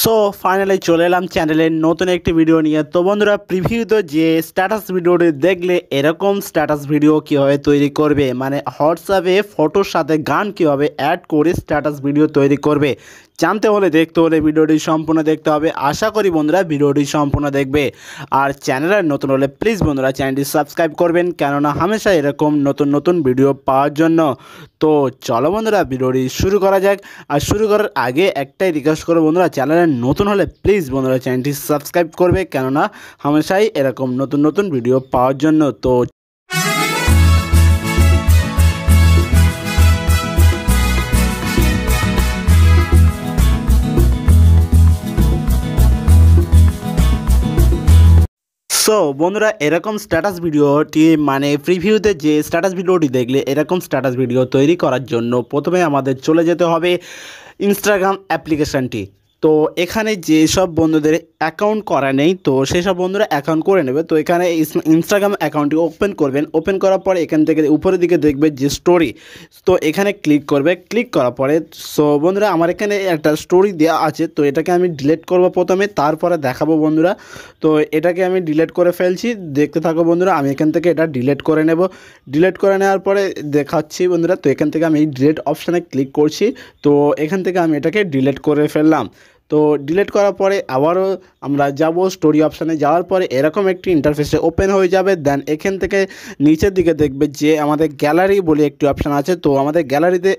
So finally চলে এলাম চ্যানেলের নতুন একটি ভিডিও নিয়ে। তো বন্ধুরা, প্রিভিউতে যে স্ট্যাটাস ভিডিওটি দেখলে এরকম স্ট্যাটাস ভিডিও কীভাবে তৈরি করবে, মানে হোয়াটসঅ্যাপে ফটোর সাথে গান কীভাবে অ্যাড করে স্ট্যাটাস ভিডিও তৈরি করবে, জানতে হলে দেখতে হলে ভিডিওটি সম্পূর্ণ দেখতে হবে। আশা করি বন্ধুরা ভিডিওটি সম্পূর্ণ দেখবে। আর চ্যানেলে নতুন হলে প্লিজ বন্ধুরা চ্যানেলটি সাবস্ক্রাইব করবেন, কেননা হামেশা এরকম নতুন নতুন ভিডিও পাওয়ার জন্য। তো চলো বন্ধুরা ভিডিওটি শুরু করা যাক। আর শুরু করার আগে একটাই রিকোয়েস্ট করবো বন্ধুরা, চ্যানেলে নতুন হলে প্লিজ বন্ধুরা চ্যানেলটি সাবস্ক্রাইব করবে, কেননা হামেশাই এরকম নতুন নতুন ভিডিও পাওয়ার জন্য। তো বন্ধুরা, এরকম স্ট্যাটাস ভিডিওটি মানে প্রিভিউতে যে স্ট্যাটাস ভিডিওটি দেখলে এরকম স্ট্যাটাস ভিডিও তৈরি করার জন্য প্রথমে আমাদের চলে যেতে হবে ইনস্টাগ্রাম অ্যাপ্লিকেশানটি। তো এখানে যেসব বন্ধুদের অ্যাকাউন্ট করা নেই, তো সেসব বন্ধুরা অ্যাকাউন্ট করে নেবে। তো এখানে ইনস্টাগ্রাম অ্যাকাউন্টটি ওপেন করবেন। ওপেন করার পরে এখান থেকে উপরের দিকে দেখবে যে স্টোরি, তো এখানে ক্লিক করবে। ক্লিক করার পরে বন্ধুরা আমার এখানে একটা স্টোরি দেওয়া আছে, তো এটাকে আমি ডিলিট করব প্রথমে, তারপরে দেখাবো বন্ধুরা। তো এটাকে আমি ডিলিট করে ফেলছি, দেখতে থাকো বন্ধুরা। আমি এখান থেকে এটা ডিলিট করে নেব। ডিলিট করে নেওয়ার পরে দেখাচ্ছি বন্ধুরা। তো এখান থেকে আমি ডিলিট অপশানে ক্লিক করছি। তো এখান থেকে আমি এটাকে ডিলিট করে ফেললাম। তো ডিলিট করার পরে আবারও আমরা যাব স্টোরি অপশানে। যাওয়ার পরে এরকম একটি ইন্টারফেসে ওপেন হয়ে যাবে। দেন এখান থেকে নিচের দিকে দেখবে যে আমাদের গ্যালারি বলে একটি অপশান আছে। তো আমাদের গ্যালারিতে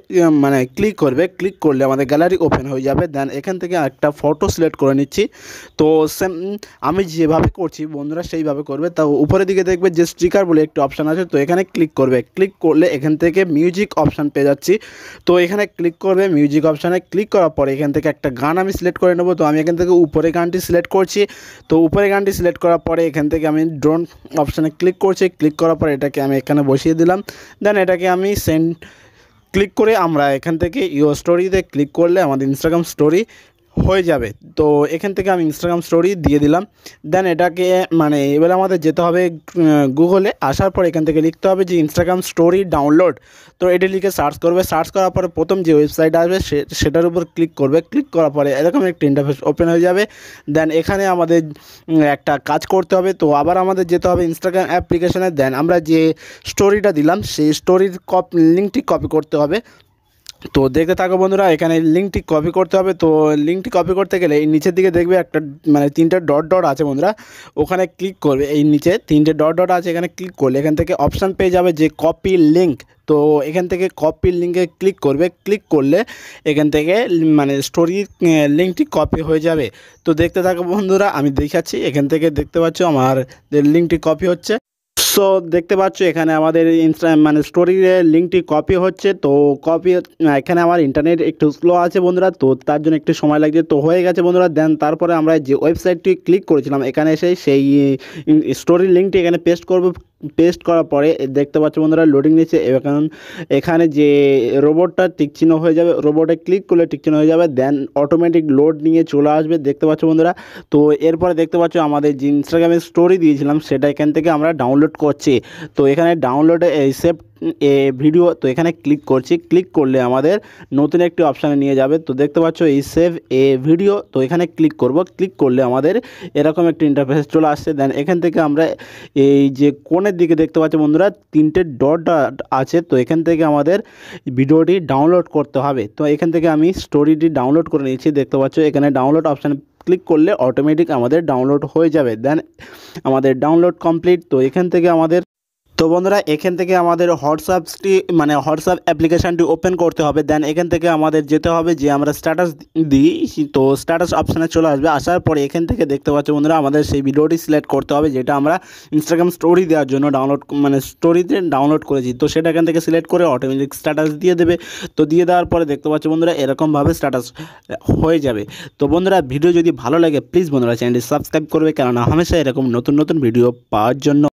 মানে ক্লিক করবে। ক্লিক করলে আমাদের গ্যালারি ওপেন হয়ে যাবে। দেন এখান থেকে একটা ফটো সিলেক্ট করে নিচ্ছি। তো সেম আমি যেভাবে করছি বন্ধুরা সেইভাবে করবে। তো উপরের দিকে দেখবে যে স্টিকার বলে একটি অপশান আছে, তো এখানে ক্লিক করবে। ক্লিক করলে এখান থেকে মিউজিক অপশান পেয়ে যাচ্ছি। তো এখানে ক্লিক করবে, মিউজিক অপশানে ক্লিক করার পরে এখান থেকে একটা গান আমি সিলেক্ট করে নেব। তো আমি এখান থেকে উপরে গানটি সিলেক্ট করছি। তো উপরে গানটি সিলেক্ট করার পরে এখান থেকে আমি ড্রোন অপশানে ক্লিক করছি। ক্লিক করার পরে এটাকে আমি এখানে বসিয়ে দিলাম। দেন এটাকে আমি সেন্ড ক্লিক করে আমরা এখান থেকে ইউর স্টোরিতে ক্লিক করলে আমাদের ইনস্টাগ্রাম স্টোরি হয়ে যাবে। তো এখান থেকে আমি ইনস্টাগ্রাম স্টোরি দিয়ে দিলাম। দেন এটাকে মানে এবার আমাদের যেতে হবে গুগলে। আসার পর এখান থেকে লিখতে হবে যে ইনস্টাগ্রাম স্টোরি ডাউনলোড। তো এটি লিখে সার্চ করবে। সার্চ করার পরে প্রথম যে ওয়েবসাইট আসবে সেটার উপর ক্লিক করবে। ক্লিক করার পরে এরকম একটা ইন্টারফেস ওপেন হয়ে যাবে। দেন এখানে আমাদের একটা কাজ করতে হবে। তো আবার আমাদের যেতে হবে ইনস্টাগ্রাম অ্যাপ্লিকেশানে। দেন আমরা যে স্টোরিটা দিলাম সেই স্টোরির লিঙ্কটি কপি করতে হবে। তো দেখতে থাকো বন্ধুরা, এখানে লিঙ্কটি কপি করতে হবে। তো লিঙ্কটি কপি করতে গেলে এই নিচের দিকে দেখবে একটা মানে তিনটে ডট ডট আছে বন্ধুরা, ওখানে ক্লিক করবে। এই নিচে তিনটে ডট ডট আছে, এখানে ক্লিক করলে এখান থেকে অপশান পেয়ে যাবে যে কপি লিঙ্ক। তো এখান থেকে কপি লিঙ্কে ক্লিক করবে। ক্লিক করলে এখান থেকে মানে স্টোরির লিঙ্কটি কপি হয়ে যাবে। তো দেখতে থাকো বন্ধুরা, আমি দেখাচ্ছি। এখান থেকে দেখতে পাচ্ছ আমার লিঙ্কটি কপি হচ্ছে। সো দেখতে পাচ্ছ এখানে আমাদের মানে স্টোরির লিঙ্কটি কপি হচ্ছে। তো কপি এখানে আমার ইন্টারনেট একটু স্লো আছে বন্ধুরা, তো তার জন্য একটু সময় লাগছে। তো হয়ে গেছে বন্ধুরা। দেন তারপরে আমরা যে ওয়েবসাইটটি ক্লিক করেছিলাম এখানে এসে সেই স্টোরির লিঙ্কটি এখানে পেস্ট করব। পেস্ট করার পরে দেখতে পাচ্ছ বন্ধুরা লোডিং নিচ্ছে। এখন এখানে যে রোবটটা টিকচিহ্ন হয়ে যাবে, রোবটে ক্লিক করলে টিকচিহ্ন হয়ে যাবে। দেন অটোমেটিক লোড নিয়ে চলে আসবে, দেখতে পাচ্ছ বন্ধুরা। তো এরপরে দেখতে পাচ্ছ আমাদের যে ইনস্টাগ্রামের স্টোরি দিয়েছিলাম সেটা এখান থেকে আমরা ডাউনলোড করছি। তো এখানে ডাউনলোডে এই সেভ এ ভিডিও, তো এখানে ক্লিক করছি। ক্লিক করলে আমাদের নতুন একটি অপশানে নিয়ে যাবে। তো দেখতে পাচ্ছ এই সেভ এ ভিডিও, তো এখানে ক্লিক করব। ক্লিক করলে আমাদের এরকম একটি ইন্টারফেস চলে আসছে। দেন এখান থেকে আমরা এই যে কোণের দিকে দেখতে পাচ্ছ বন্ধুরা তিনটে ডট ডট আছে, তো এখান থেকে আমাদের ভিডিওটি ডাউনলোড করতে হবে। তো এখান থেকে আমি স্টোরিটি ডাউনলোড করে নিয়েছি, দেখতে পাচ্ছ এখানে ডাউনলোড অপশানে ক্লিক করলে অটোমেটিক আমাদের ডাউনলোড হয়ে যাবে। দেন আমাদের ডাউনলোড কমপ্লিট। তো এখান থেকে আমাদের বন্ধুরা এখান থেকে আমাদের হোয়াটসঅ্যাপটি মানে হোয়াটসঅ্যাপ অ্যাপ্লিকেশানটি ওপেন করতে হবে। দেন এখান থেকে আমাদের যেতে হবে যে আমরা স্ট্যাটাস দিই, তো স্ট্যাটাস অপশানে চলে আসবে। আসার পরে এখান থেকে দেখতে পাচ্ছ বন্ধুরা আমাদের সেই ভিডিওটি সিলেক্ট করতে হবে যেটা আমরা ইনস্টাগ্রাম স্টোরি দেওয়ার জন্য ডাউনলোড মানে স্টোরিতে ডাউনলোড করেছি। তো সেটা এখান থেকে সিলেক্ট করে অটোমেটিক স্ট্যাটাস দিয়ে দেবে। তো দিয়ে দেওয়ার পরে দেখতে পাচ্ছ বন্ধুরা এরকমভাবে স্ট্যাটাস হয়ে যাবে। তো বন্ধুরা ভিডিও যদি ভালো লাগে প্লিজ বন্ধুরা চ্যানেলটি সাবস্ক্রাইব করবে, কেননা হামেশা এরকম নতুন নতুন ভিডিও পাওয়ার জন্য।